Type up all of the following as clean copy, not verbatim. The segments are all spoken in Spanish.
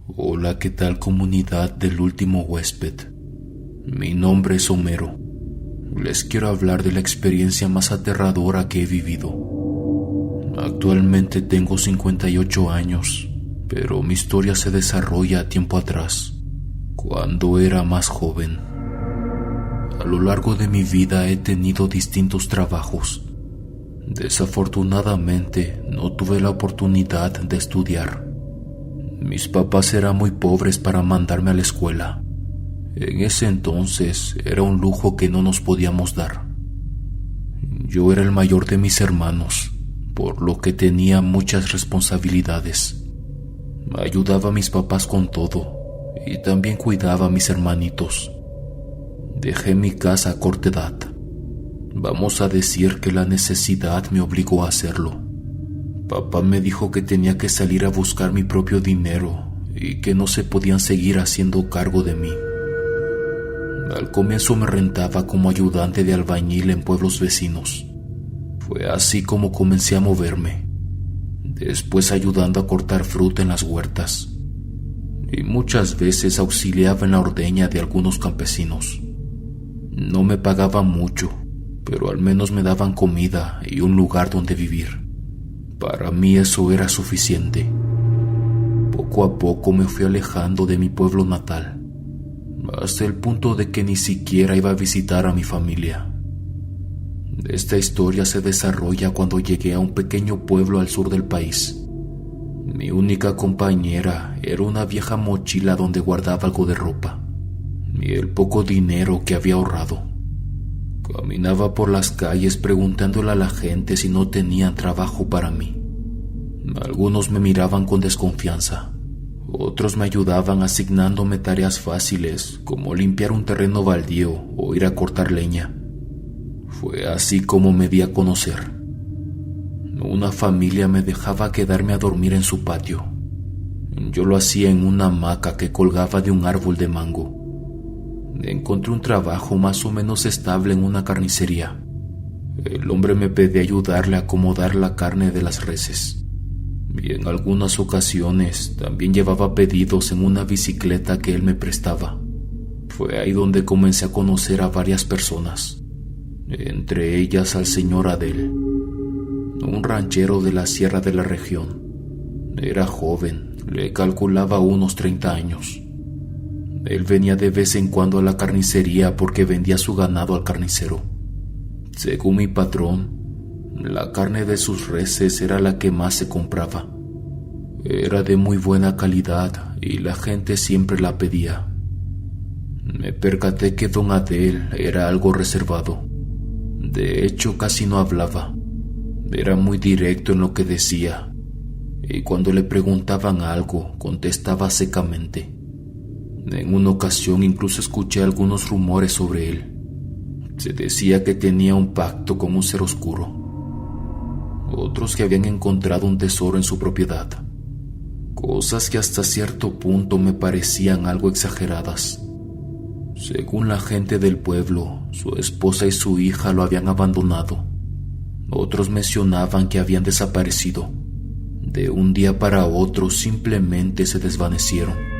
Hola, ¿qué tal comunidad del último huésped? Mi nombre es Homero. Les quiero hablar de la experiencia más aterradora que he vivido. Actualmente tengo 58 años, pero mi historia se desarrolla tiempo atrás, cuando era más joven. A lo largo de mi vida he tenido distintos trabajos. Desafortunadamente, no tuve la oportunidad de estudiar. Mis papás eran muy pobres para mandarme a la escuela. En ese entonces era un lujo que no nos podíamos dar. Yo era el mayor de mis hermanos, por lo que tenía muchas responsabilidades. Ayudaba a mis papás con todo y también cuidaba a mis hermanitos. Dejé mi casa a corta edad. Vamos a decir que la necesidad me obligó a hacerlo. Papá me dijo que tenía que salir a buscar mi propio dinero y que no se podían seguir haciendo cargo de mí. Al comienzo me rentaba como ayudante de albañil en pueblos vecinos. Fue así como comencé a moverme. Después ayudando a cortar fruta en las huertas. Y muchas veces auxiliaba en la ordeña de algunos campesinos. No me pagaban mucho, pero al menos me daban comida y un lugar donde vivir. Para mí eso era suficiente. Poco a poco me fui alejando de mi pueblo natal, hasta el punto de que ni siquiera iba a visitar a mi familia. Esta historia se desarrolla cuando llegué a un pequeño pueblo al sur del país. Mi única compañera era una vieja mochila donde guardaba algo de ropa y el poco dinero que había ahorrado. Caminaba por las calles preguntándole a la gente si no tenían trabajo para mí. Algunos me miraban con desconfianza. Otros me ayudaban asignándome tareas fáciles, como limpiar un terreno baldío o ir a cortar leña. Fue así como me di a conocer. Una familia me dejaba quedarme a dormir en su patio. Yo lo hacía en una hamaca que colgaba de un árbol de mango. Encontré un trabajo más o menos estable en una carnicería. El hombre me pedía ayudarle a acomodar la carne de las reses. Y en algunas ocasiones también llevaba pedidos en una bicicleta que él me prestaba. Fue ahí donde comencé a conocer a varias personas, entre ellas al señor Adel, un ranchero de la sierra de la región. Era joven, le calculaba unos 30 años. Él venía de vez en cuando a la carnicería porque vendía su ganado al carnicero. Según mi patrón, la carne de sus reses era la que más se compraba. Era de muy buena calidad y la gente siempre la pedía. Me percaté que don Adel era algo reservado. De hecho, casi no hablaba. Era muy directo en lo que decía, y cuando le preguntaban algo, contestaba secamente. En una ocasión incluso escuché algunos rumores sobre él. Se decía que tenía un pacto con un ser oscuro. Otros que habían encontrado un tesoro en su propiedad. Cosas que hasta cierto punto me parecían algo exageradas. Según la gente del pueblo, su esposa y su hija lo habían abandonado. Otros mencionaban que habían desaparecido. De un día para otro simplemente se desvanecieron.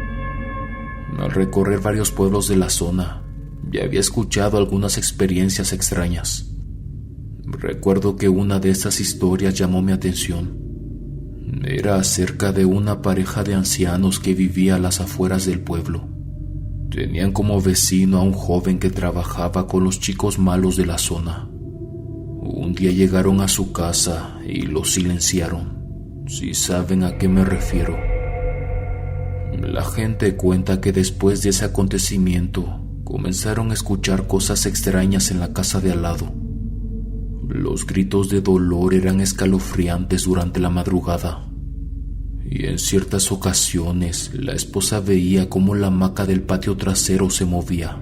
Al recorrer varios pueblos de la zona, ya había escuchado algunas experiencias extrañas. Recuerdo que una de esas historias llamó mi atención. Era acerca de una pareja de ancianos que vivía a las afueras del pueblo. Tenían como vecino a un joven que trabajaba con los chicos malos de la zona. Un día llegaron a su casa y lo silenciaron, si saben a qué me refiero. La gente cuenta que después de ese acontecimiento comenzaron a escuchar cosas extrañas en la casa de al lado. Los gritos de dolor eran escalofriantes durante la madrugada, y en ciertas ocasiones la esposa veía cómo la hamaca del patio trasero se movía.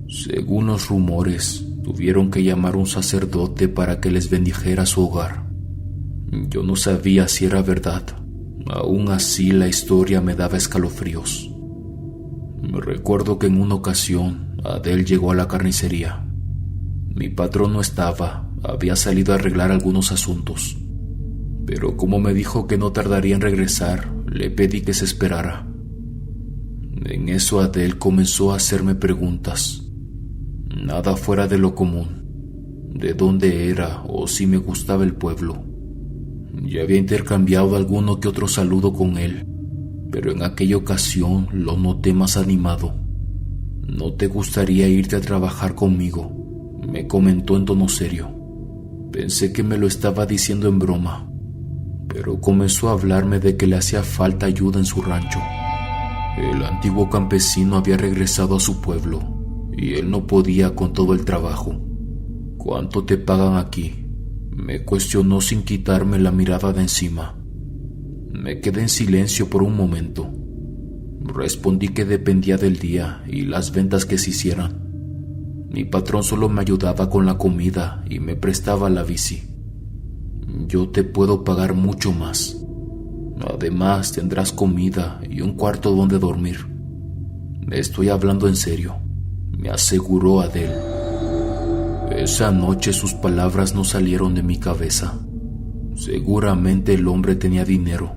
Según los rumores, tuvieron que llamar a un sacerdote para que les bendijera su hogar. Yo no sabía si era verdad. Aún así, la historia me daba escalofríos. Me recuerdo que en una ocasión, Adel llegó a la carnicería. Mi patrón no estaba, había salido a arreglar algunos asuntos. Pero como me dijo que no tardaría en regresar, le pedí que se esperara. En eso Adele comenzó a hacerme preguntas. Nada fuera de lo común. De dónde era o si me gustaba el pueblo. Ya había intercambiado alguno que otro saludo con él, pero en aquella ocasión lo noté más animado. ¿No te gustaría irte a trabajar conmigo?, me comentó en tono serio. Pensé que me lo estaba diciendo en broma, pero comenzó a hablarme de que le hacía falta ayuda en su rancho. El antiguo campesino había regresado a su pueblo y él no podía con todo el trabajo. ¿Cuánto te pagan aquí?, me cuestionó sin quitarme la mirada de encima. Me quedé en silencio por un momento. Respondí que dependía del día y las ventas que se hicieran. Mi patrón solo me ayudaba con la comida y me prestaba la bici. Yo te puedo pagar mucho más. Además, tendrás comida y un cuarto donde dormir. Estoy hablando en serio, me aseguró Adele. Esa noche sus palabras no salieron de mi cabeza. Seguramente el hombre tenía dinero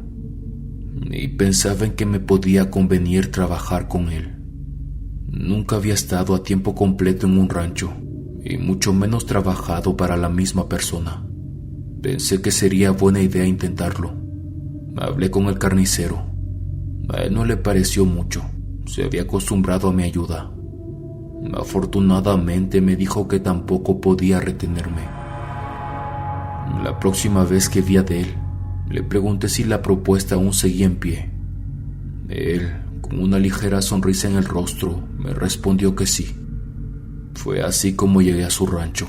y pensaba en que me podía convenir trabajar con él. Nunca había estado a tiempo completo en un rancho y mucho menos trabajado para la misma persona. Pensé que sería buena idea intentarlo. Hablé con el carnicero. A él no le pareció mucho, se había acostumbrado a mi ayuda. Afortunadamente me dijo que tampoco podía retenerme. La próxima vez que vi a Adele, le pregunté si la propuesta aún seguía en pie. Él, con una ligera sonrisa en el rostro, me respondió que sí. Fue así como llegué a su rancho,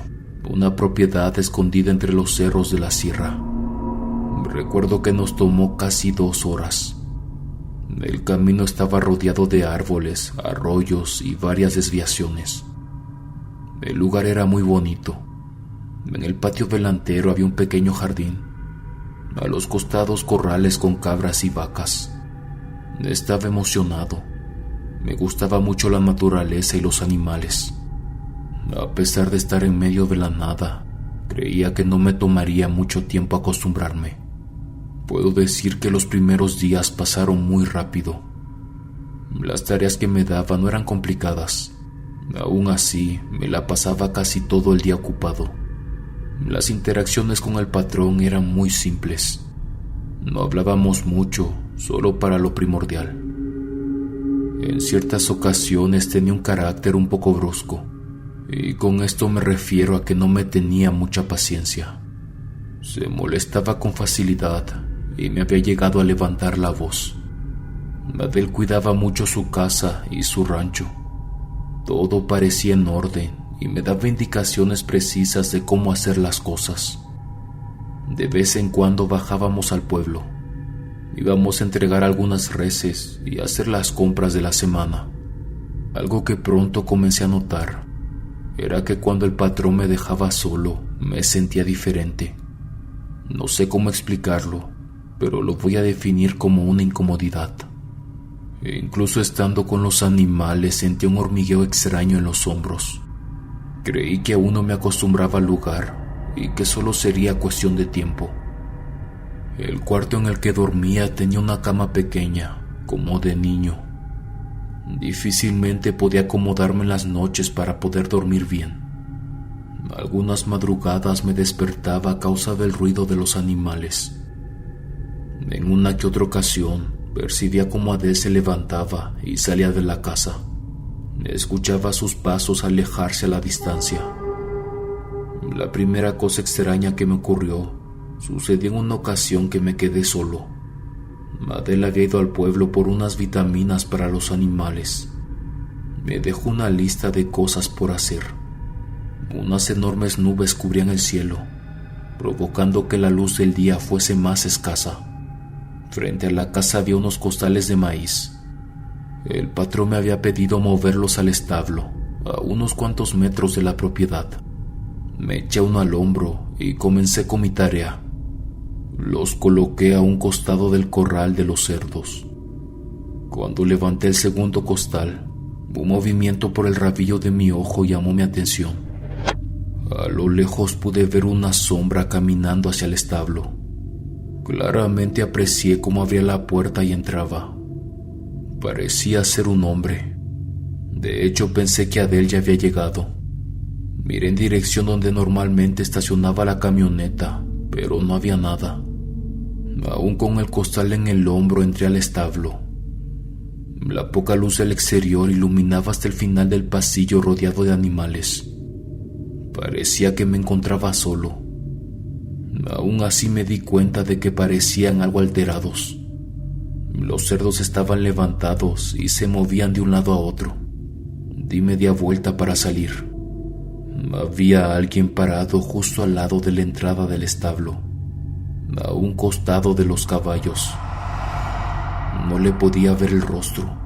una propiedad escondida entre los cerros de la sierra. Recuerdo que nos tomó casi 2 horas. El camino estaba rodeado de árboles, arroyos y varias desviaciones. El lugar era muy bonito. En el patio delantero había un pequeño jardín. A los costados corrales con cabras y vacas. Estaba emocionado. Me gustaba mucho la naturaleza y los animales. A pesar de estar en medio de la nada, creía que no me tomaría mucho tiempo acostumbrarme. Puedo decir que los primeros días pasaron muy rápido. Las tareas que me daban no eran complicadas. Aún así, me la pasaba casi todo el día ocupado. Las interacciones con el patrón eran muy simples. No hablábamos mucho, solo para lo primordial. En ciertas ocasiones tenía un carácter un poco brusco, y con esto me refiero a que no me tenía mucha paciencia. Se molestaba con facilidad y me había llegado a levantar la voz. Adele cuidaba mucho su casa y su rancho. Todo parecía en orden y me daba indicaciones precisas de cómo hacer las cosas. De vez en cuando bajábamos al pueblo. Íbamos a entregar algunas reses y a hacer las compras de la semana. Algo que pronto comencé a notar era que cuando el patrón me dejaba solo, me sentía diferente. No sé cómo explicarlo, pero lo voy a definir como una incomodidad. Incluso estando con los animales sentí un hormigueo extraño en los hombros. Creí que aún no me acostumbraba al lugar y que solo sería cuestión de tiempo. El cuarto en el que dormía tenía una cama pequeña, como de niño. Difícilmente podía acomodarme en las noches para poder dormir bien. Algunas madrugadas me despertaba a causa del ruido de los animales. En una que otra ocasión percibía cómo Adele se levantaba y salía de la casa. Escuchaba sus pasos alejarse a la distancia. La primera cosa extraña que me ocurrió sucedió en una ocasión que me quedé solo. Adele había ido al pueblo por unas vitaminas para los animales. Me dejó una lista de cosas por hacer. Unas enormes nubes cubrían el cielo, provocando que la luz del día fuese más escasa. Frente a la casa había unos costales de maíz. El patrón me había pedido moverlos al establo, a unos cuantos metros de la propiedad. Me eché uno al hombro y comencé con mi tarea. Los coloqué a un costado del corral de los cerdos. Cuando levanté el segundo costal, un movimiento por el rabillo de mi ojo llamó mi atención. A lo lejos pude ver una sombra caminando hacia el establo. Claramente aprecié cómo abría la puerta y entraba. Parecía ser un hombre. De hecho, pensé que Adele ya había llegado. Miré en dirección donde normalmente estacionaba la camioneta, pero no había nada. Aún con el costal en el hombro, entré al establo. La poca luz del exterior iluminaba hasta el final del pasillo rodeado de animales. Parecía que me encontraba solo. Aún así me di cuenta de que parecían algo alterados. Los cerdos estaban levantados y se movían de un lado a otro. Di media vuelta para salir. Había alguien parado justo al lado de la entrada del establo, a un costado de los caballos. No le podía ver el rostro.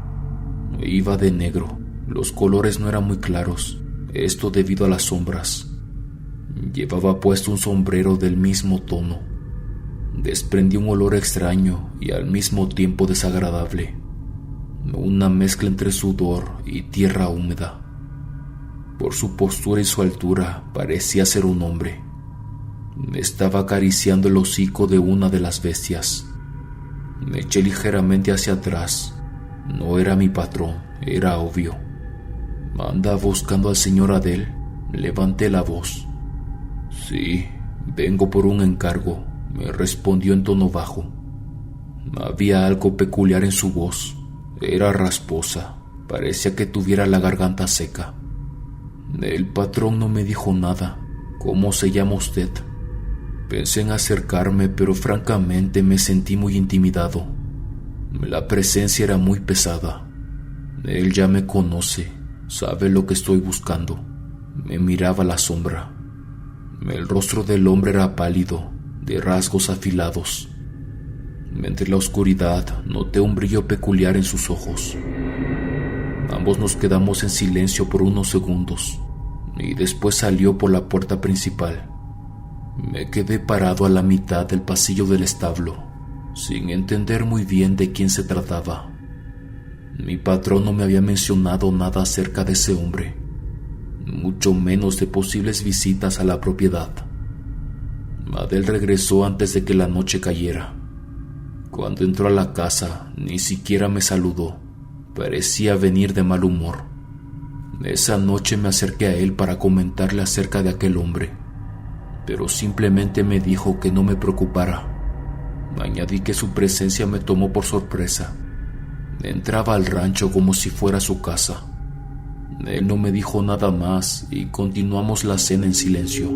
Iba de negro. Los colores no eran muy claros, esto debido a las sombras. Llevaba puesto un sombrero del mismo tono. Desprendía un olor extraño y al mismo tiempo desagradable, una mezcla entre sudor y tierra húmeda. Por su postura y su altura parecía ser un hombre. Me estaba acariciando el hocico de una de las bestias. Me eché ligeramente hacia atrás. No era mi patrón, era obvio. ¿Anda buscando al señor Adele? Levanté la voz. Sí, vengo por un encargo, me respondió en tono bajo. Había algo peculiar en su voz. Era rasposa, parecía que tuviera la garganta seca. El patrón no me dijo nada. ¿Cómo se llama usted? Pensé en acercarme, pero francamente me sentí muy intimidado. La presencia era muy pesada. Él ya me conoce, sabe lo que estoy buscando. Me miraba a la sombra. El rostro del hombre era pálido, de rasgos afilados. Entre la oscuridad noté un brillo peculiar en sus ojos. Ambos nos quedamos en silencio por unos segundos y después salió por la puerta principal. Me quedé parado a la mitad del pasillo del establo, sin entender muy bien de quién se trataba. Mi patrón no me había mencionado nada acerca de ese hombre, mucho menos de posibles visitas a la propiedad. Adele regresó antes de que la noche cayera. Cuando entró a la casa, ni siquiera me saludó. Parecía venir de mal humor. Esa noche me acerqué a él para comentarle acerca de aquel hombre, pero simplemente me dijo que no me preocupara. Añadí que su presencia me tomó por sorpresa. Entraba al rancho como si fuera su casa. Él no me dijo nada más y continuamos la cena en silencio.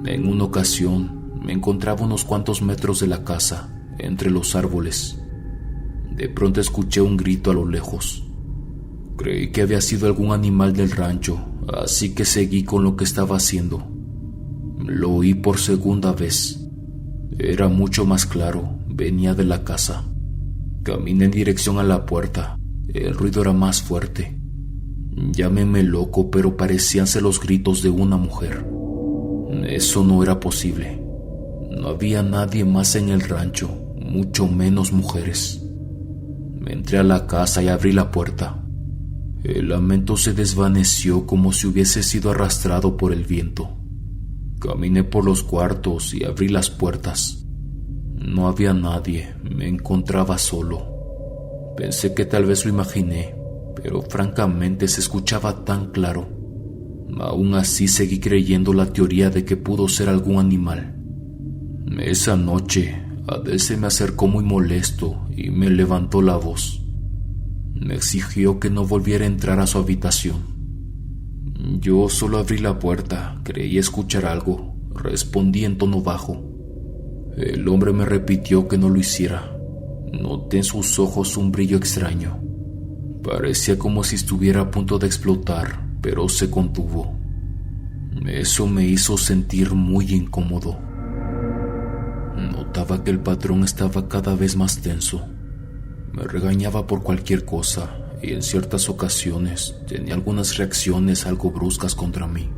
En una ocasión me encontraba unos cuantos metros de la casa, entre los árboles. De pronto escuché un grito a lo lejos. Creí que había sido algún animal del rancho, así que seguí con lo que estaba haciendo. Lo oí por segunda vez. Era mucho más claro, venía de la casa. Caminé en dirección a la puerta. El ruido era más fuerte. Llámeme loco, pero parecían ser los gritos de una mujer. Eso no era posible. No había nadie más en el rancho, mucho menos mujeres. Entré a la casa y abrí la puerta. El lamento se desvaneció como si hubiese sido arrastrado por el viento. Caminé por los cuartos y abrí las puertas. No había nadie, me encontraba solo. Pensé que tal vez lo imaginé, pero francamente se escuchaba tan claro. Aún así seguí creyendo la teoría de que pudo ser algún animal. Esa noche, Adele se me acercó muy molesto y me levantó la voz. Me exigió que no volviera a entrar a su habitación. Yo solo abrí la puerta, creí escuchar algo, respondí en tono bajo. El hombre me repitió que no lo hiciera. Noté en sus ojos un brillo extraño. Parecía como si estuviera a punto de explotar, pero se contuvo. Eso me hizo sentir muy incómodo. Notaba que el patrón estaba cada vez más tenso. Me regañaba por cualquier cosa y en ciertas ocasiones tenía algunas reacciones algo bruscas contra mí.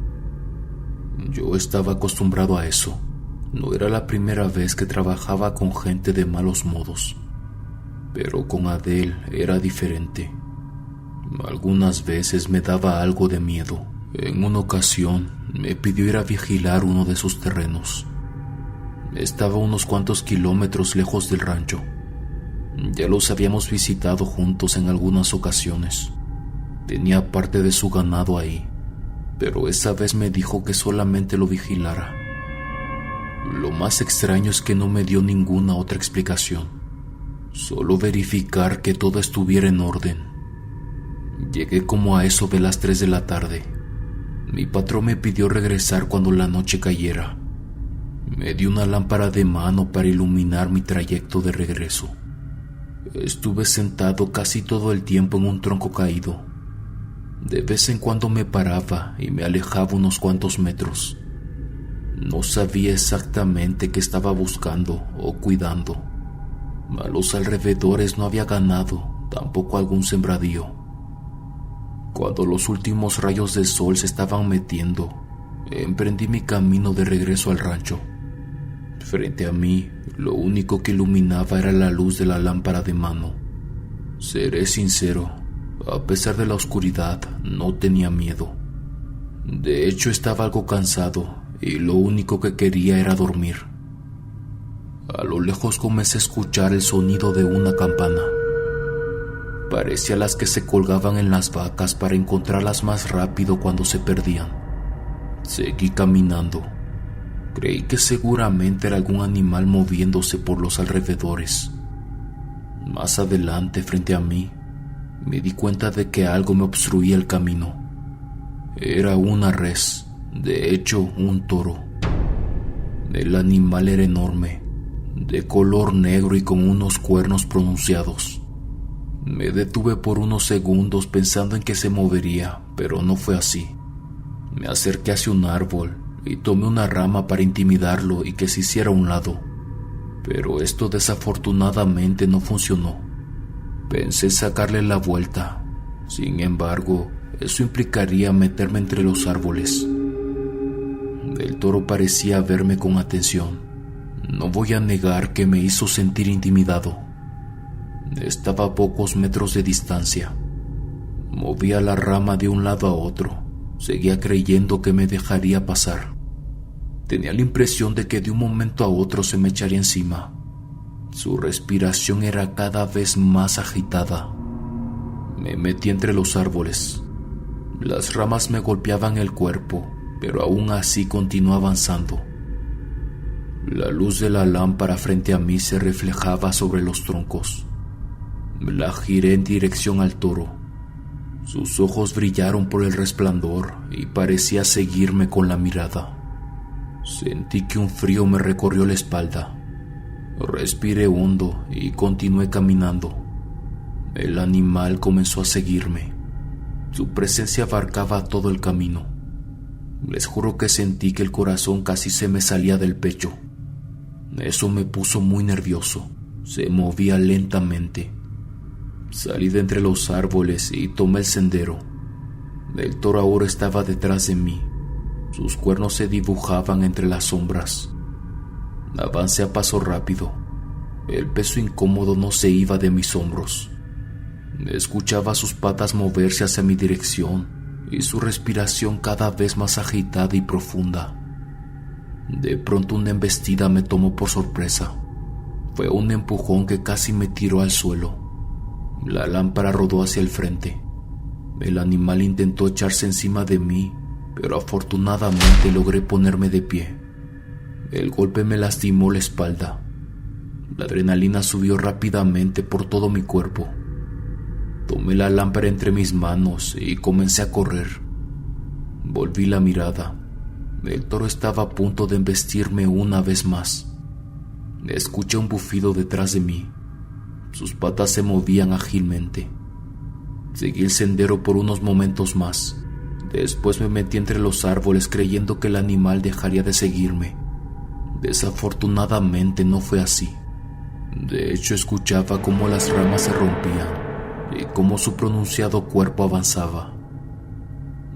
Yo estaba acostumbrado a eso. No era la primera vez que trabajaba con gente de malos modos, pero con Adele era diferente. Algunas veces me daba algo de miedo. En una ocasión me pidió ir a vigilar uno de sus terrenos. Estaba a unos cuantos kilómetros lejos del rancho. Ya los habíamos visitado juntos en algunas ocasiones. Tenía parte de su ganado ahí, pero esa vez me dijo que solamente lo vigilara. Lo más extraño es que no me dio ninguna otra explicación, solo verificar que todo estuviera en orden. Llegué como a eso de las 3 de la tarde. Mi patrón me pidió regresar cuando la noche cayera. Me dio una lámpara de mano para iluminar mi trayecto de regreso. Estuve sentado casi todo el tiempo en un tronco caído. De vez en cuando me paraba y me alejaba unos cuantos metros. No sabía exactamente qué estaba buscando o cuidando. A los alrededores no había ganado, tampoco algún sembradío. Cuando los últimos rayos de sol se estaban metiendo, emprendí mi camino de regreso al rancho. Frente a mí, lo único que iluminaba era la luz de la lámpara de mano. Seré sincero, a pesar de la oscuridad, no tenía miedo. De hecho, estaba algo cansado y lo único que quería era dormir. A lo lejos comencé a escuchar el sonido de una campana. Parecía las que se colgaban en las vacas para encontrarlas más rápido cuando se perdían. Seguí caminando. Creí que seguramente era algún animal moviéndose por los alrededores. Más adelante, frente a mí, me di cuenta de que algo me obstruía el camino. Era una res, de hecho un toro. El animal era enorme, de color negro y con unos cuernos pronunciados. Me detuve por unos segundos pensando en que se movería, pero no fue así. Me acerqué hacia un árbol y tomé una rama para intimidarlo y que se hiciera a un lado. Pero esto desafortunadamente no funcionó. Pensé sacarle la vuelta. Sin embargo, eso implicaría meterme entre los árboles. El toro parecía verme con atención. No voy a negar que me hizo sentir intimidado. Estaba a pocos metros de distancia. Movía la rama de un lado a otro. Seguía creyendo que me dejaría pasar. Tenía la impresión de que de un momento a otro se me echaría encima. Su respiración era cada vez más agitada. Me metí entre los árboles. Las ramas me golpeaban el cuerpo, pero aún así continué avanzando. La luz de la lámpara frente a mí se reflejaba sobre los troncos. La giré en dirección al toro. Sus ojos brillaron por el resplandor y parecía seguirme con la mirada. Sentí que un frío me recorrió la espalda. Respiré hondo y continué caminando. El animal comenzó a seguirme. Su presencia abarcaba todo el camino. Les juro que sentí que el corazón casi se me salía del pecho. Eso me puso muy nervioso. Se movía lentamente. Salí de entre los árboles y tomé el sendero. El toro ahora estaba detrás de mí. Sus cuernos se dibujaban entre las sombras. Avancé a paso rápido. El peso incómodo no se iba de mis hombros. Escuchaba sus patas moverse hacia mi dirección y su respiración cada vez más agitada y profunda. De pronto una embestida me tomó por sorpresa. Fue un empujón que casi me tiró al suelo. La lámpara rodó hacia el frente. El animal intentó echarse encima de mí, pero afortunadamente logré ponerme de pie. El golpe me lastimó la espalda. La adrenalina subió rápidamente por todo mi cuerpo. Tomé la lámpara entre mis manos y comencé a correr. Volví la mirada. El toro estaba a punto de embestirme una vez más. Escuché un bufido detrás de mí. Sus patas se movían ágilmente. Seguí el sendero por unos momentos más. Después me metí entre los árboles creyendo que el animal dejaría de seguirme. Desafortunadamente no fue así. De hecho, escuchaba cómo las ramas se rompían y cómo su pronunciado cuerpo avanzaba.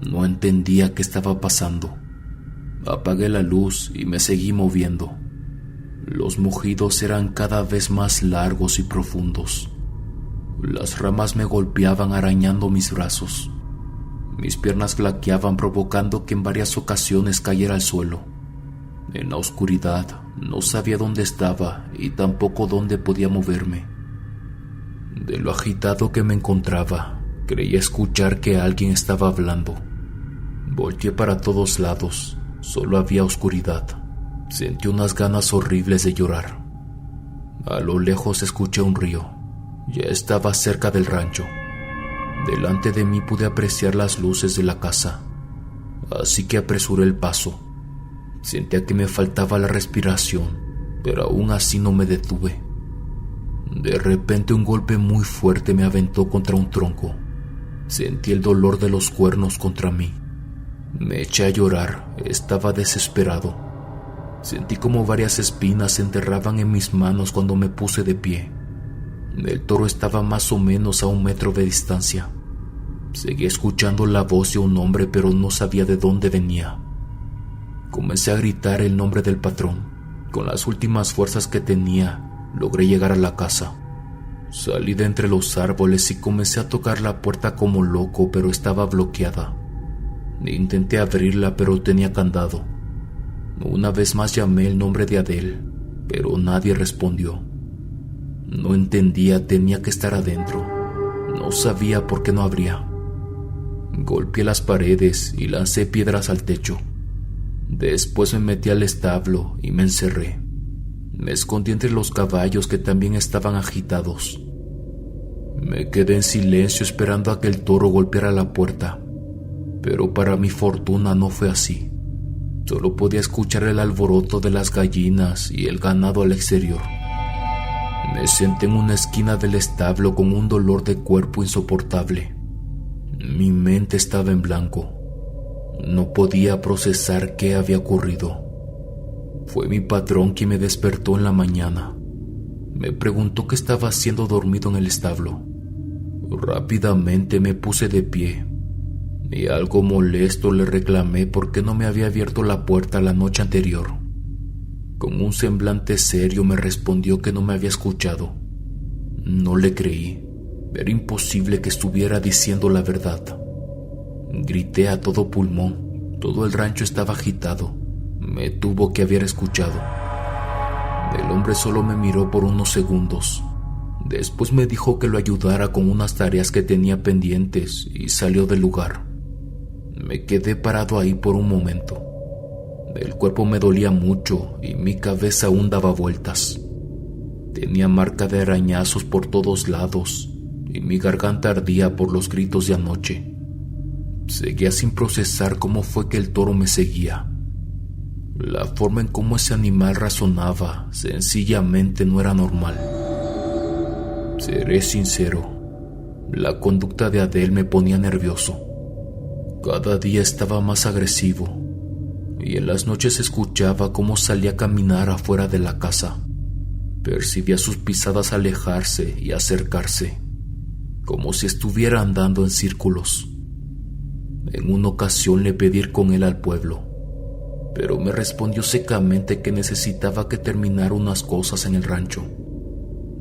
No entendía qué estaba pasando. Apagué la luz y me seguí moviendo. Los mugidos eran cada vez más largos y profundos. Las ramas me golpeaban arañando mis brazos. Mis piernas flaqueaban provocando que en varias ocasiones cayera al suelo. En la oscuridad no sabía dónde estaba y tampoco dónde podía moverme. De lo agitado que me encontraba, creía escuchar que alguien estaba hablando. Volteé para todos lados, solo había oscuridad. Sentí unas ganas horribles de llorar. A lo lejos escuché un río. Ya estaba cerca del rancho. Delante de mí pude apreciar las luces de la casa, así que apresuré el paso. Sentía que me faltaba la respiración, pero aún así no me detuve. De repente un golpe muy fuerte me aventó contra un tronco. Sentí el dolor de los cuernos contra mí. Me eché a llorar, estaba desesperado. Sentí como varias espinas se enterraban en mis manos cuando me puse de pie. El toro estaba más o menos a 1 metro de distancia. Seguí escuchando la voz de un hombre, pero no sabía de dónde venía. Comencé a gritar el nombre del patrón. Con las últimas fuerzas que tenía, logré llegar a la casa. Salí de entre los árboles y comencé a tocar la puerta como loco, pero estaba bloqueada. Intenté abrirla, pero tenía candado. Una vez más llamé el nombre de Adele, pero nadie respondió. No entendía, tenía que estar adentro. No sabía por qué no abría. Golpeé las paredes y lancé piedras al techo. Después me metí al establo y me encerré. Me escondí entre los caballos que también estaban agitados. Me quedé en silencio esperando a que el toro golpeara la puerta, pero para mi fortuna no fue así. Solo podía escuchar el alboroto de las gallinas y el ganado al exterior. Me senté en una esquina del establo con un dolor de cuerpo insoportable. Mi mente estaba en blanco. No podía procesar qué había ocurrido. Fue mi patrón quien me despertó en la mañana. Me preguntó qué estaba haciendo dormido en el establo. Rápidamente me puse de pie y algo molesto le reclamé por qué no me había abierto la puerta la noche anterior. Con un semblante serio me respondió que no me había escuchado. No le creí. Era imposible que estuviera diciendo la verdad. Grité a todo pulmón. Todo el rancho estaba agitado. Me tuvo que haber escuchado. El hombre solo me miró por unos segundos. Después me dijo que lo ayudara con unas tareas que tenía pendientes y salió del lugar. Me quedé parado ahí por un momento. El cuerpo me dolía mucho y mi cabeza aún daba vueltas. Tenía marca de arañazos por todos lados y mi garganta ardía por los gritos de anoche. Seguía sin procesar cómo fue que el toro me seguía. La forma en cómo ese animal razonaba sencillamente no era normal. Seré sincero, la conducta de Adele me ponía nervioso. Cada día estaba más agresivo y en las noches escuchaba cómo salía a caminar afuera de la casa. Percibía sus pisadas alejarse y acercarse, como si estuviera andando en círculos. En una ocasión le pedí ir con él al pueblo, pero me respondió secamente que necesitaba que terminara unas cosas en el rancho.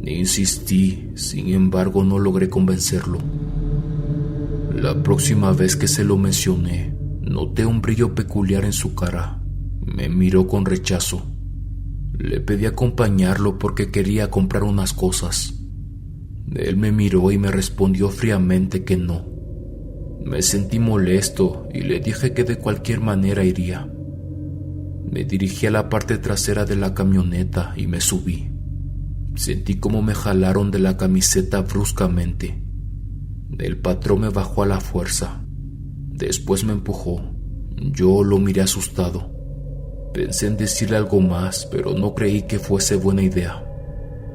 Insistí, sin embargo no logré convencerlo. La próxima vez que se lo mencioné, noté un brillo peculiar en su cara. Me miró con rechazo. Le pedí acompañarlo porque quería comprar unas cosas. Él me miró y me respondió fríamente que no. Me sentí molesto y le dije que de cualquier manera iría. Me dirigí a la parte trasera de la camioneta y me subí. Sentí como me jalaron de la camiseta bruscamente. El patrón me bajó a la fuerza. Después me empujó. Yo lo miré asustado. Pensé en decirle algo más, pero no creí que fuese buena idea.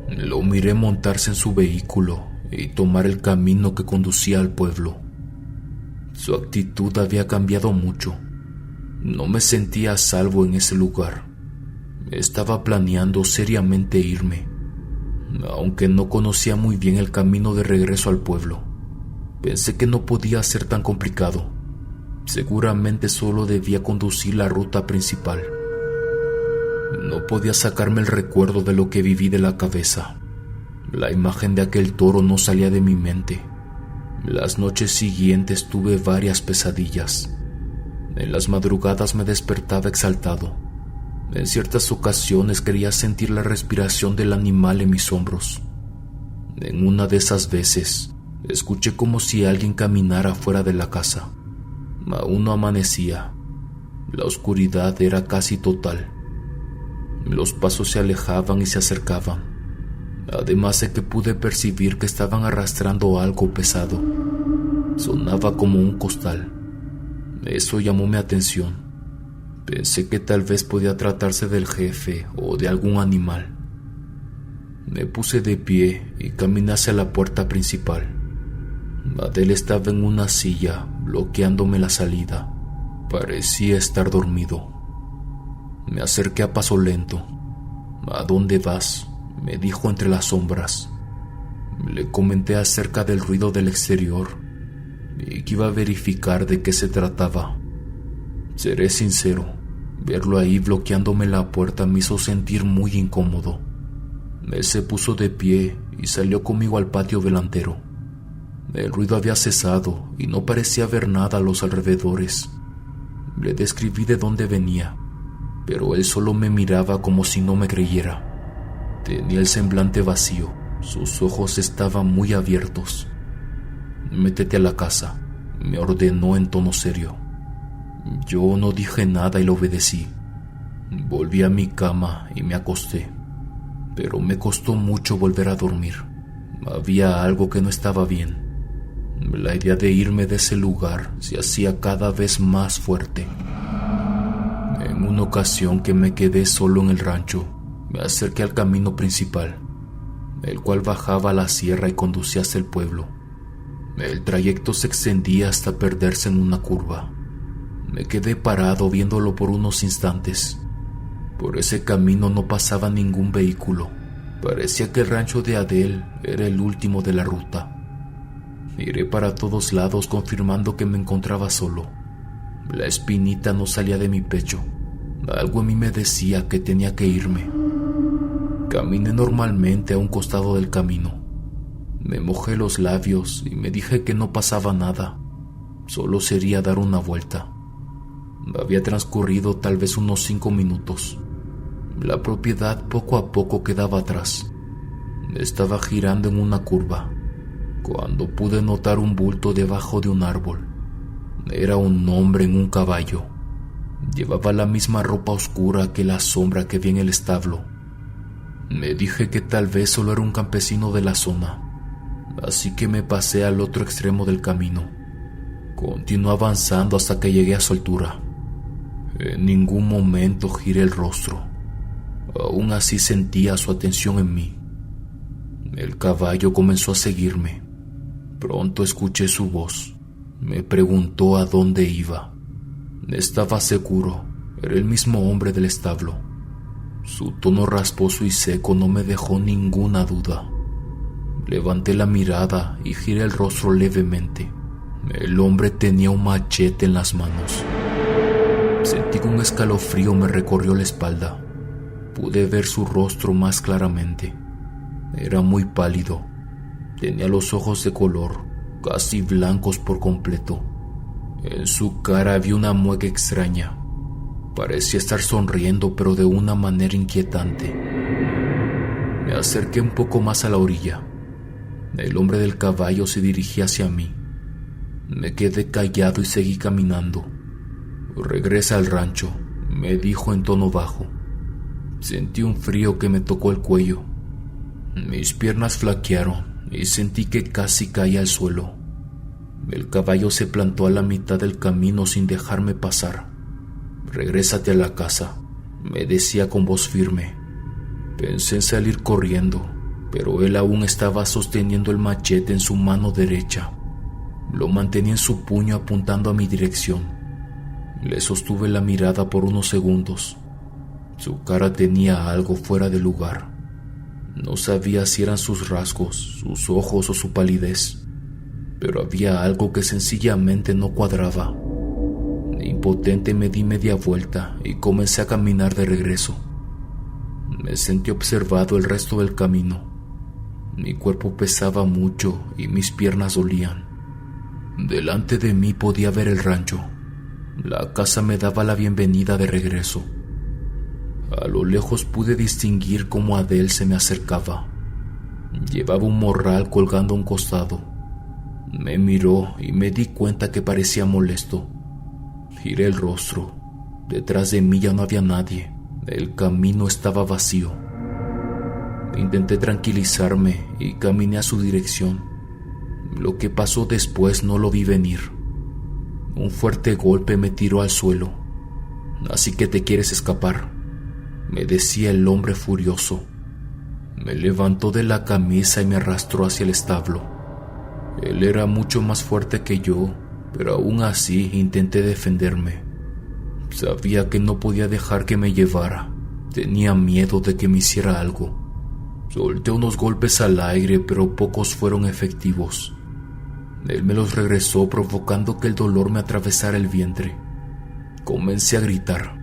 Lo miré montarse en su vehículo y tomar el camino que conducía al pueblo. Su actitud había cambiado mucho. No me sentía a salvo en ese lugar. Estaba planeando seriamente irme, aunque no conocía muy bien el camino de regreso al pueblo. Pensé que no podía ser tan complicado. Seguramente solo debía conducir la ruta principal. No podía sacarme el recuerdo de lo que viví de la cabeza. La imagen de aquel toro no salía de mi mente. Las noches siguientes tuve varias pesadillas. En las madrugadas me despertaba exaltado. En ciertas ocasiones quería sentir la respiración del animal en mis hombros. En una de esas veces, escuché como si alguien caminara fuera de la casa. Aún no amanecía. La oscuridad era casi total. Los pasos se alejaban y se acercaban, además de que pude percibir que estaban arrastrando algo pesado. Sonaba como un costal. Eso llamó mi atención. Pensé que tal vez podía tratarse del jefe o de algún animal. Me puse de pie y caminé hacia la puerta principal. Adel estaba en una silla, bloqueándome la salida. Parecía estar dormido. Me acerqué a paso lento. ¿A dónde vas?, me dijo entre las sombras. Le comenté acerca del ruido del exterior y que iba a verificar de qué se trataba. Seré sincero, verlo ahí bloqueándome la puerta me hizo sentir muy incómodo. Él se puso de pie y salió conmigo al patio delantero. El ruido había cesado y no parecía haber nada a los alrededores. Le describí de dónde venía, pero él solo me miraba como si no me creyera. Tenía el semblante vacío, sus ojos estaban muy abiertos. «Métete a la casa», me ordenó en tono serio. Yo no dije nada y le obedecí. Volví a mi cama y me acosté, pero me costó mucho volver a dormir. Había algo que no estaba bien. La idea de irme de ese lugar se hacía cada vez más fuerte. En una ocasión que me quedé solo en el rancho, me acerqué al camino principal, el cual bajaba a la sierra y conducía hacia el pueblo. El trayecto se extendía hasta perderse en una curva. Me quedé parado viéndolo por unos instantes. Por ese camino no pasaba ningún vehículo. Parecía que el rancho de Adel era el último de la ruta. Miré para todos lados confirmando que me encontraba solo. La espinita no salía de mi pecho. Algo en mí me decía que tenía que irme. Caminé normalmente a un costado del camino. Me mojé los labios y me dije que no pasaba nada. Solo sería dar una vuelta. Había transcurrido tal vez unos 5 minutos. La propiedad poco a poco quedaba atrás. Estaba girando en una curva, cuando pude notar un bulto debajo de un árbol. Era un hombre en un caballo. Llevaba la misma ropa oscura que la sombra que vi en el establo. Me dije que tal vez solo era un campesino de la zona, así que me pasé al otro extremo del camino. Continué avanzando hasta que llegué a su altura. En ningún momento giré el rostro. Aún así sentía su atención en mí. El caballo comenzó a seguirme. Pronto escuché su voz. Me preguntó a dónde iba. Estaba seguro, era el mismo hombre del establo. Su tono rasposo y seco no me dejó ninguna duda. Levanté la mirada y giré el rostro levemente. El hombre tenía un machete en las manos. Sentí que un escalofrío me recorrió la espalda. Pude ver su rostro más claramente. Era muy pálido. Tenía los ojos de color, casi blancos por completo. En su cara había una mueca extraña. Parecía estar sonriendo, pero de una manera inquietante. Me acerqué un poco más a la orilla. El hombre del caballo se dirigía hacia mí. Me quedé callado y seguí caminando. «Regresa al rancho», me dijo en tono bajo. Sentí un frío que me tocó el cuello. Mis piernas flaquearon y sentí que casi caía al suelo. El caballo se plantó a la mitad del camino sin dejarme pasar. «Regrésate a la casa», me decía con voz firme. Pensé en salir corriendo, pero él aún estaba sosteniendo el machete en su mano derecha. Lo mantenía en su puño apuntando a mi dirección. Le sostuve la mirada por unos segundos. Su cara tenía algo fuera de lugar. No sabía si eran sus rasgos, sus ojos o su palidez, pero había algo que sencillamente no cuadraba. Impotente me di media vuelta y comencé a caminar de regreso. Me sentí observado el resto del camino. Mi cuerpo pesaba mucho y mis piernas dolían. Delante de mí podía ver el rancho. La casa me daba la bienvenida de regreso. A lo lejos pude distinguir cómo Adel se me acercaba. Llevaba un morral colgando a un costado. Me miró y me di cuenta que parecía molesto. Giré el rostro. Detrás de mí ya no había nadie. El camino estaba vacío. Intenté tranquilizarme y caminé a su dirección. Lo que pasó después no lo vi venir. Un fuerte golpe me tiró al suelo. «Así que te quieres escapar», me decía el hombre furioso. Me levantó de la camisa y me arrastró hacia el establo. Él era mucho más fuerte que yo, pero aún así intenté defenderme. Sabía que no podía dejar que me llevara. Tenía miedo de que me hiciera algo. Solté unos golpes al aire, pero pocos fueron efectivos. Él me los regresó, provocando que el dolor me atravesara el vientre. Comencé a gritar.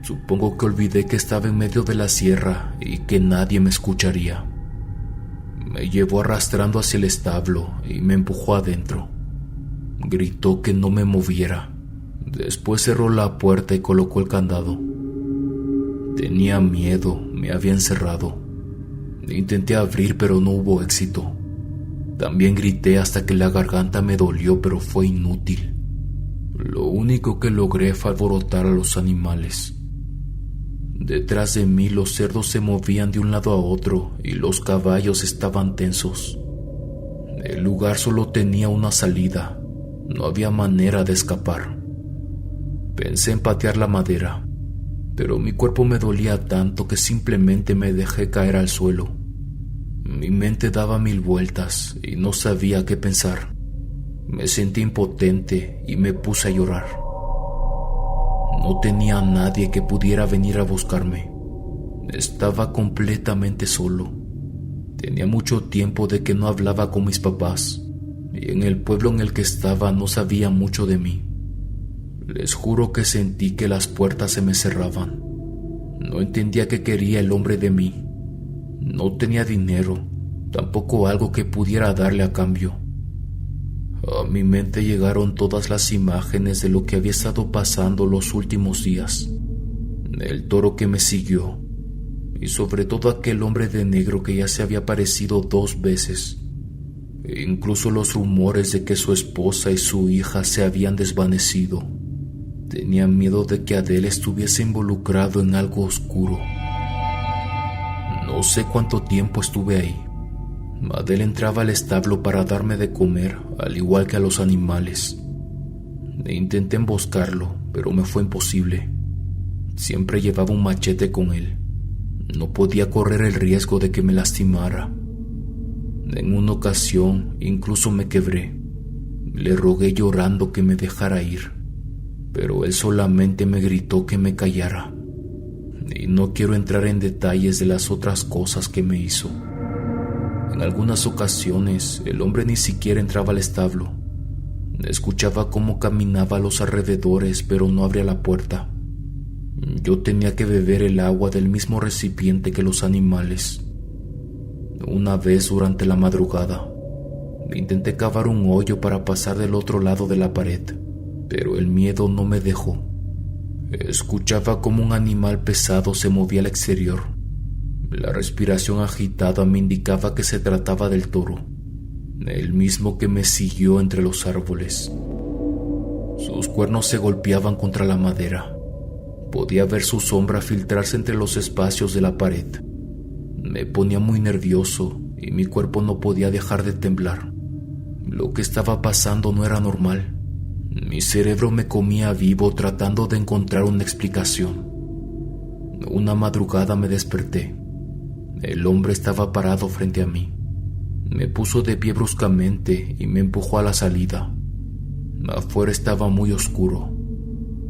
Supongo que olvidé que estaba en medio de la sierra y que nadie me escucharía. Me llevó arrastrando hacia el establo y me empujó adentro. Gritó que no me moviera. Después cerró la puerta y colocó el candado. Tenía miedo, me había encerrado. Intenté abrir, pero no hubo éxito. También grité hasta que la garganta me dolió, pero fue inútil. Lo único que logré fue alborotar a los animales. Detrás de mí los cerdos se movían de un lado a otro y los caballos estaban tensos. El lugar solo tenía una salida. No había manera de escapar. Pensé en patear la madera, pero mi cuerpo me dolía tanto que simplemente me dejé caer al suelo. Mi mente daba 1000 vueltas y no sabía qué pensar. Me sentí impotente y me puse a llorar. No tenía a nadie que pudiera venir a buscarme. Estaba completamente solo. Tenía mucho tiempo de que no hablaba con mis papás, y en el pueblo en el que estaba no sabía mucho de mí. Les juro que sentí que las puertas se me cerraban. No entendía qué quería el hombre de mí. No tenía dinero, tampoco algo que pudiera darle a cambio. A mi mente llegaron todas las imágenes de lo que había estado pasando los últimos días. El toro que me siguió, y sobre todo aquel hombre de negro que ya se había aparecido 2 veces. E incluso los rumores de que su esposa y su hija se habían desvanecido. Tenía miedo de que Adele estuviese involucrado en algo oscuro. No sé cuánto tiempo estuve ahí. Adele entraba al establo para darme de comer, al igual que a los animales. Intenté emboscarlo, pero me fue imposible. Siempre llevaba un machete con él. No podía correr el riesgo de que me lastimara. En una ocasión, incluso me quebré. Le rogué llorando que me dejara ir, pero él solamente me gritó que me callara. Y no quiero entrar en detalles de las otras cosas que me hizo. En algunas ocasiones, el hombre ni siquiera entraba al establo. Escuchaba cómo caminaba a los alrededores, pero no abría la puerta. Yo tenía que beber el agua del mismo recipiente que los animales. Una vez durante la madrugada, intenté cavar un hoyo para pasar del otro lado de la pared, pero el miedo no me dejó. Escuchaba como un animal pesado se movía al exterior. La respiración agitada me indicaba que se trataba del toro, el mismo que me siguió entre los árboles. Sus cuernos se golpeaban contra la madera. Podía ver su sombra filtrarse entre los espacios de la pared. Me ponía muy nervioso y mi cuerpo no podía dejar de temblar. Lo que estaba pasando no era normal. Mi cerebro me comía vivo tratando de encontrar una explicación. Una madrugada me desperté. El hombre estaba parado frente a mí. Me puso de pie bruscamente y me empujó a la salida. Afuera estaba muy oscuro.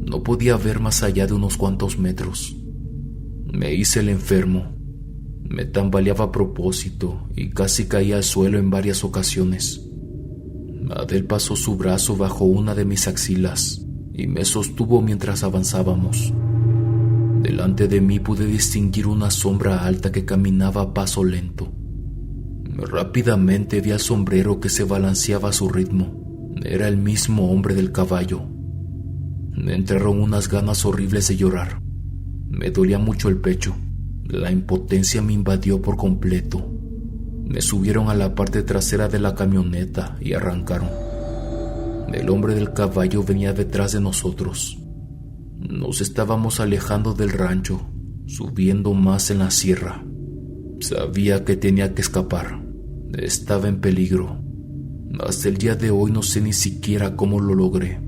No podía ver más allá de unos cuantos metros. Me hice el enfermo. Me tambaleaba a propósito y casi caía al suelo en varias ocasiones. Adele pasó su brazo bajo una de mis axilas y me sostuvo mientras avanzábamos. Delante de mí pude distinguir una sombra alta que caminaba a paso lento. Rápidamente vi al sombrero que se balanceaba a su ritmo. Era el mismo hombre del caballo. Me entraron unas ganas horribles de llorar. Me dolía mucho el pecho. La impotencia me invadió por completo. Me subieron a la parte trasera de la camioneta y arrancaron. El hombre del caballo venía detrás de nosotros. Nos estábamos alejando del rancho, subiendo más en la sierra. Sabía que tenía que escapar. Estaba en peligro. Hasta el día de hoy no sé ni siquiera cómo lo logré,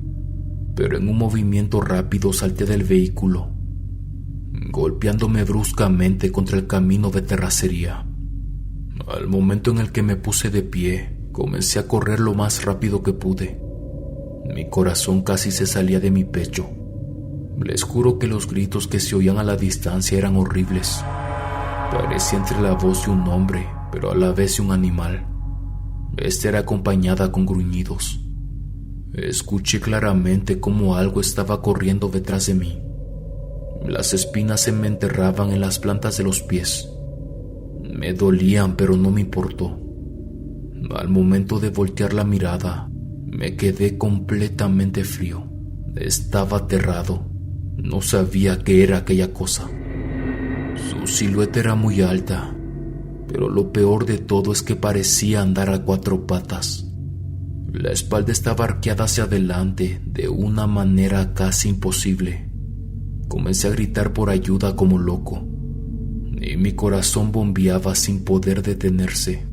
pero en un movimiento rápido salté del vehículo, golpeándome bruscamente contra el camino de terracería. Al momento en el que me puse de pie, comencé a correr lo más rápido que pude. Mi corazón casi se salía de mi pecho. Les juro que los gritos que se oían a la distancia eran horribles. Parecía entre la voz de un hombre, pero a la vez de un animal. Esta era acompañada con gruñidos. Escuché claramente cómo algo estaba corriendo detrás de mí. Las espinas se me enterraban en las plantas de los pies. Me dolían, pero no me importó. Al momento de voltear la mirada, me quedé completamente frío. Estaba aterrado. No sabía qué era aquella cosa. Su silueta era muy alta, pero lo peor de todo es que parecía andar a 4 patas. La espalda estaba arqueada hacia adelante de una manera casi imposible. Comencé a gritar por ayuda como loco, y mi corazón bombeaba sin poder detenerse.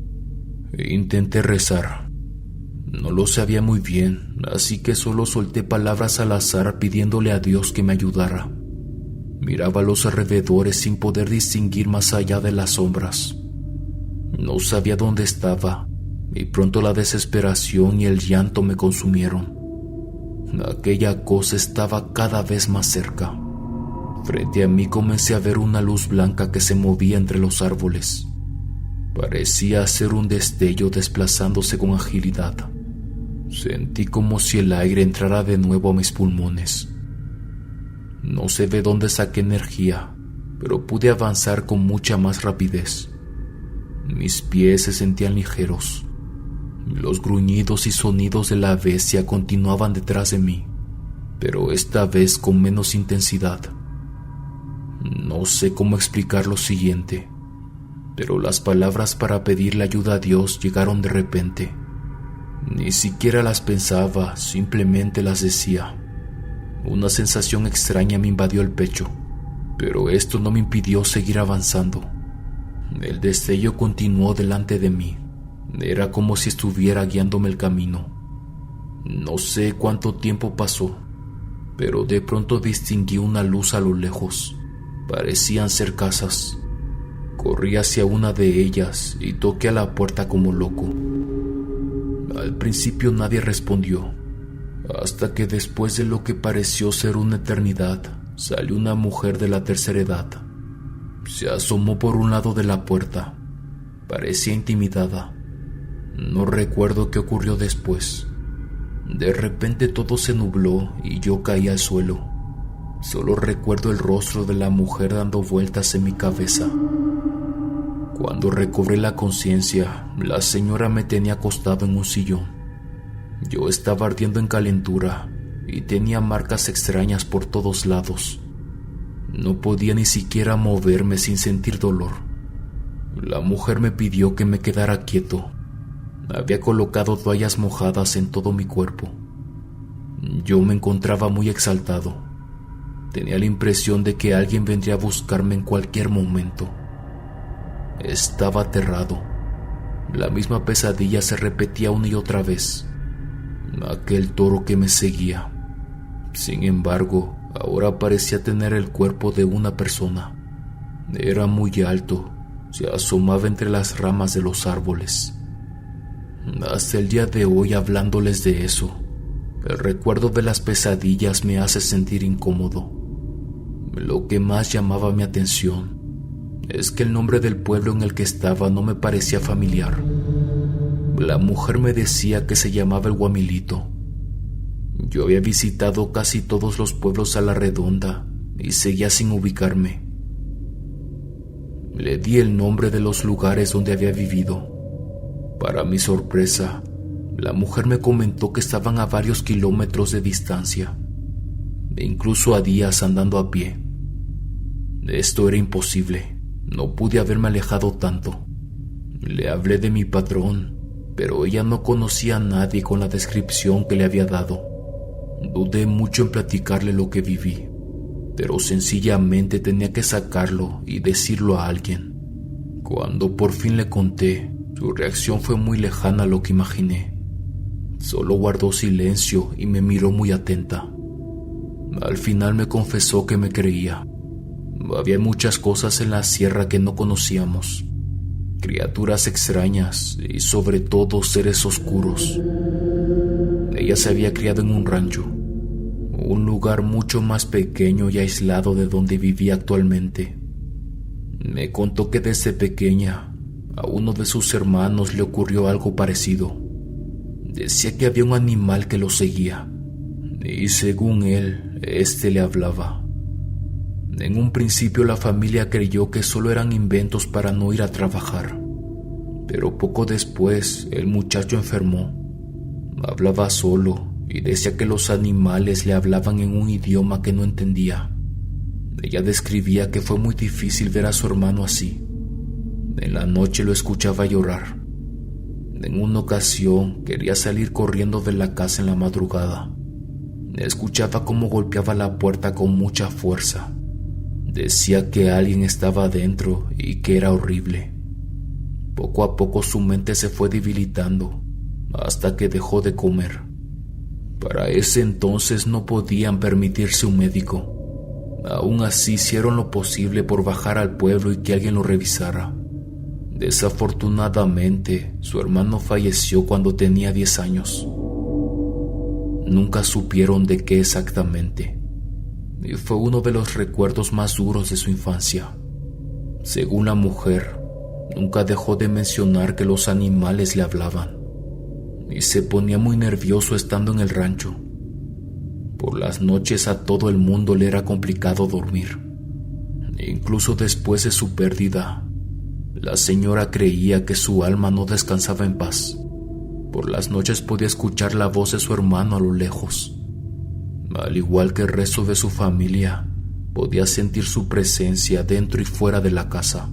Intenté rezar. No lo sabía muy bien, así que solo solté palabras al azar pidiéndole a Dios que me ayudara. Miraba a los alrededores sin poder distinguir más allá de las sombras. No sabía dónde estaba, y pronto la desesperación y el llanto me consumieron. Aquella cosa estaba cada vez más cerca. Frente a mí comencé a ver una luz blanca que se movía entre los árboles. Parecía ser un destello desplazándose con agilidad. Sentí como si el aire entrara de nuevo a mis pulmones. No sé de dónde saqué energía, pero pude avanzar con mucha más rapidez. Mis pies se sentían ligeros. Los gruñidos y sonidos de la bestia continuaban detrás de mí, pero esta vez con menos intensidad. No sé cómo explicar lo siguiente, pero las palabras para pedirle ayuda a Dios llegaron de repente. Ni siquiera las pensaba, simplemente las decía. Una sensación extraña me invadió el pecho, pero esto no me impidió seguir avanzando. El destello continuó delante de mí. Era como si estuviera guiándome el camino. No sé cuánto tiempo pasó, pero de pronto distinguí una luz a lo lejos. Parecían ser casas. Corrí hacia una de ellas y toqué a la puerta como loco. Al principio nadie respondió, hasta que después de lo que pareció ser una eternidad, salió una mujer de la tercera edad. Se asomó por un lado de la puerta. Parecía intimidada. No recuerdo qué ocurrió después. De repente todo se nubló y yo caí al suelo. Solo recuerdo el rostro de la mujer dando vueltas en mi cabeza. Cuando recobré la conciencia, la señora me tenía acostado en un sillón. Yo estaba ardiendo en calentura y tenía marcas extrañas por todos lados. No podía ni siquiera moverme sin sentir dolor. La mujer me pidió que me quedara quieto. Había colocado toallas mojadas en todo mi cuerpo. Yo me encontraba muy exaltado. Tenía la impresión de que alguien vendría a buscarme en cualquier momento. Estaba aterrado. La misma pesadilla se repetía una y otra vez. Aquel toro que me seguía. Sin embargo, ahora parecía tener el cuerpo de una persona. Era muy alto. Se asomaba entre las ramas de los árboles. Hasta el día de hoy, hablándoles de eso, el recuerdo de las pesadillas me hace sentir incómodo. Lo que más llamaba mi atención es que el nombre del pueblo en el que estaba no me parecía familiar. La mujer me decía que se llamaba El Guamilito. Yo había visitado casi todos los pueblos a la redonda y seguía sin ubicarme. Le di el nombre de los lugares donde había vivido. Para mi sorpresa, la mujer me comentó que estaban a varios kilómetros de distancia, e incluso a días andando a pie. Esto era imposible. No pude haberme alejado tanto. Le hablé de mi patrón, pero ella no conocía a nadie con la descripción que le había dado. Dudé mucho en platicarle lo que viví, pero sencillamente tenía que sacarlo y decirlo a alguien. Cuando por fin le conté, su reacción fue muy lejana a lo que imaginé. Solo guardó silencio y me miró muy atenta. Al final me confesó que me creía. Había muchas cosas en la sierra que no conocíamos. Criaturas extrañas y sobre todo seres oscuros. Ella se había criado en un rancho, un lugar mucho más pequeño y aislado de donde vivía actualmente. Me contó que desde pequeña a uno de sus hermanos le ocurrió algo parecido. Decía que había un animal que lo seguía y según él, este le hablaba. En un principio la familia creyó que solo eran inventos para no ir a trabajar, pero poco después el muchacho enfermó. Hablaba solo y decía que los animales le hablaban en un idioma que no entendía. Ella describía que fue muy difícil ver a su hermano así. En la noche lo escuchaba llorar. En una ocasión quería salir corriendo de la casa en la madrugada. Escuchaba cómo golpeaba la puerta con mucha fuerza. Decía que alguien estaba adentro y que era horrible. Poco a poco su mente se fue debilitando hasta que dejó de comer. Para ese entonces no podían permitirse un médico. Aún así hicieron lo posible por bajar al pueblo y que alguien lo revisara. Desafortunadamente, su hermano falleció cuando tenía 10 años. Nunca supieron de qué exactamente, y fue uno de los recuerdos más duros de su infancia. Según la mujer, nunca dejó de mencionar que los animales le hablaban, y se ponía muy nervioso estando en el rancho. Por las noches a todo el mundo le era complicado dormir. Incluso después de su pérdida, la señora creía que su alma no descansaba en paz. Por las noches podía escuchar la voz de su hermano a lo lejos. Al igual que el resto de su familia, podía sentir su presencia dentro y fuera de la casa.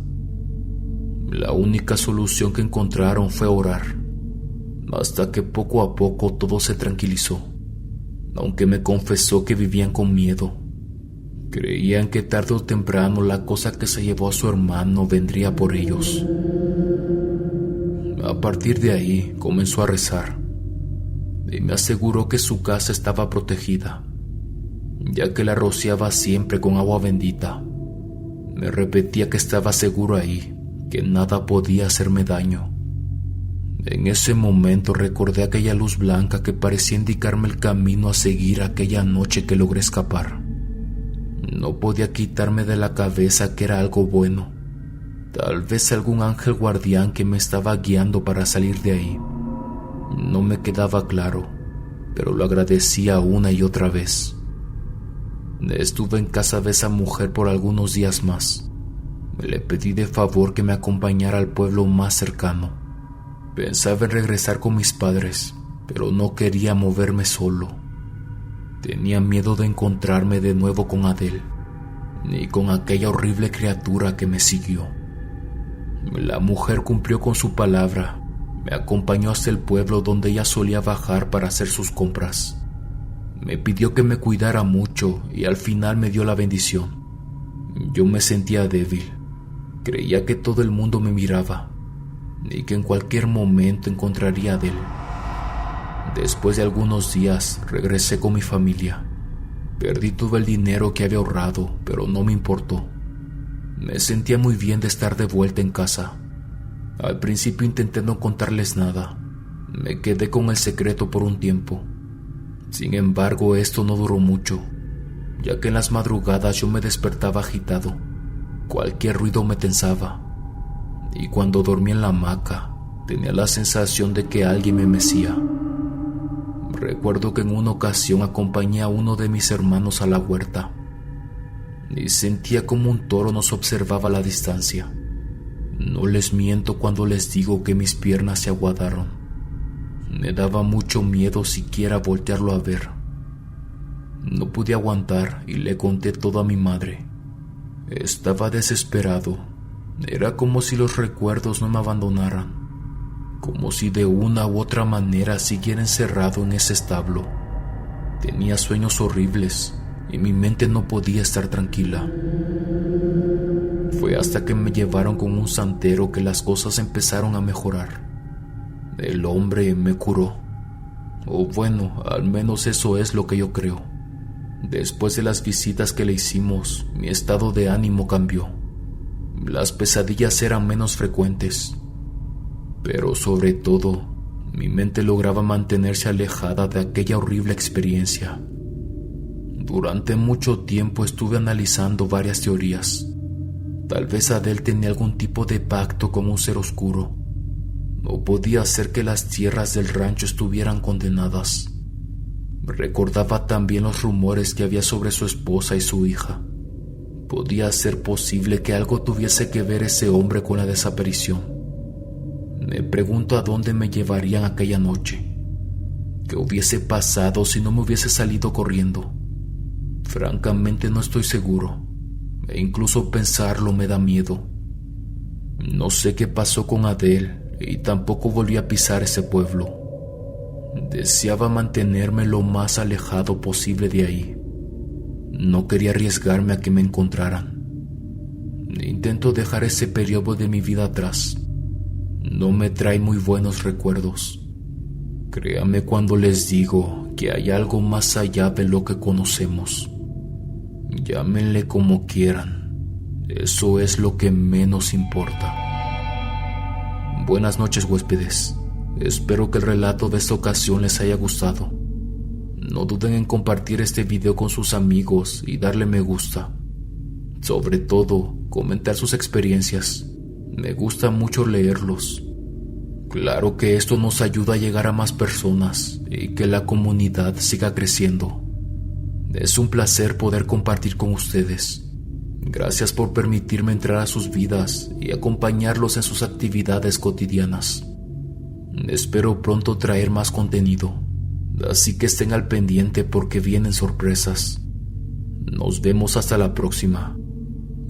La única solución que encontraron fue orar, hasta que poco a poco todo se tranquilizó. Aunque me confesó que vivían con miedo, creían que tarde o temprano la cosa que se llevó a su hermano vendría por ellos. A partir de ahí comenzó a rezar y me aseguró que su casa estaba protegida, ya que la rociaba siempre con agua bendita. Me repetía que estaba seguro ahí, que nada podía hacerme daño. En ese momento recordé aquella luz blanca que parecía indicarme el camino a seguir aquella noche que logré escapar. No podía quitarme de la cabeza que era algo bueno. Tal vez algún ángel guardián que me estaba guiando para salir de ahí. No me quedaba claro, pero lo agradecía una y otra vez. Estuve en casa de esa mujer por algunos días más. Le pedí de favor que me acompañara al pueblo más cercano. Pensaba en regresar con mis padres, pero no quería moverme solo. Tenía miedo de encontrarme de nuevo con Adele, ni con aquella horrible criatura que me siguió. La mujer cumplió con su palabra. Me acompañó hasta el pueblo donde ella solía bajar para hacer sus compras. Me pidió que me cuidara mucho y al final me dio la bendición. Yo me sentía débil. Creía que todo el mundo me miraba y que en cualquier momento encontraría a Adele. Después de algunos días regresé con mi familia. Perdí todo el dinero que había ahorrado, pero no me importó. Me sentía muy bien de estar de vuelta en casa. Al principio intenté no contarles nada. Me quedé con el secreto por un tiempo. Sin embargo, esto no duró mucho, ya que en las madrugadas yo me despertaba agitado. Cualquier ruido me tensaba. Y cuando dormía en la hamaca, tenía la sensación de que alguien me mecía. Recuerdo que en una ocasión acompañé a uno de mis hermanos a la huerta y sentía como un toro nos observaba a la distancia. No les miento cuando les digo que mis piernas se aguadaron. Me daba mucho miedo siquiera voltearlo a ver. No pude aguantar y le conté todo a mi madre. Estaba desesperado. Era como si los recuerdos no me abandonaran, como si de una u otra manera siguiera encerrado en ese establo. Tenía sueños horribles y mi mente no podía estar tranquila. Fue hasta que me llevaron con un santero que las cosas empezaron a mejorar. El hombre me curó, o bueno, al menos eso es lo que yo creo. Después de las visitas que le hicimos, mi estado de ánimo cambió. Las pesadillas eran menos frecuentes, pero sobre todo, mi mente lograba mantenerse alejada de aquella horrible experiencia. Durante mucho tiempo estuve analizando varias teorías. Tal vez Adele tenía algún tipo de pacto con un ser oscuro. No podía ser que las tierras del rancho estuvieran condenadas. Recordaba también los rumores que había sobre su esposa y su hija. ¿Podía ser posible que algo tuviese que ver ese hombre con la desaparición? Me pregunto a dónde me llevarían aquella noche. ¿Qué hubiese pasado si no me hubiese salido corriendo? Francamente no estoy seguro, e incluso pensarlo me da miedo. No sé qué pasó con Adele y tampoco volví a pisar ese pueblo. Deseaba mantenerme lo más alejado posible de ahí. No quería arriesgarme a que me encontraran. Intento dejar ese periodo de mi vida atrás. No me trae muy buenos recuerdos. Créame cuando les digo que hay algo más allá de lo que conocemos. Llámenle como quieran. Eso es lo que menos importa. Buenas noches, huéspedes. Espero que el relato de esta ocasión les haya gustado. No duden en compartir este video con sus amigos y darle me gusta. Sobre todo, comentar sus experiencias. Me gusta mucho leerlos. Claro que esto nos ayuda a llegar a más personas y que la comunidad siga creciendo. Es un placer poder compartir con ustedes. Gracias por permitirme entrar a sus vidas y acompañarlos en sus actividades cotidianas. Espero pronto traer más contenido, así que estén al pendiente porque vienen sorpresas. Nos vemos hasta la próxima.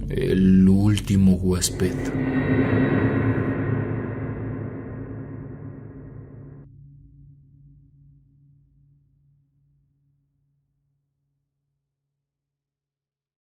El último huésped.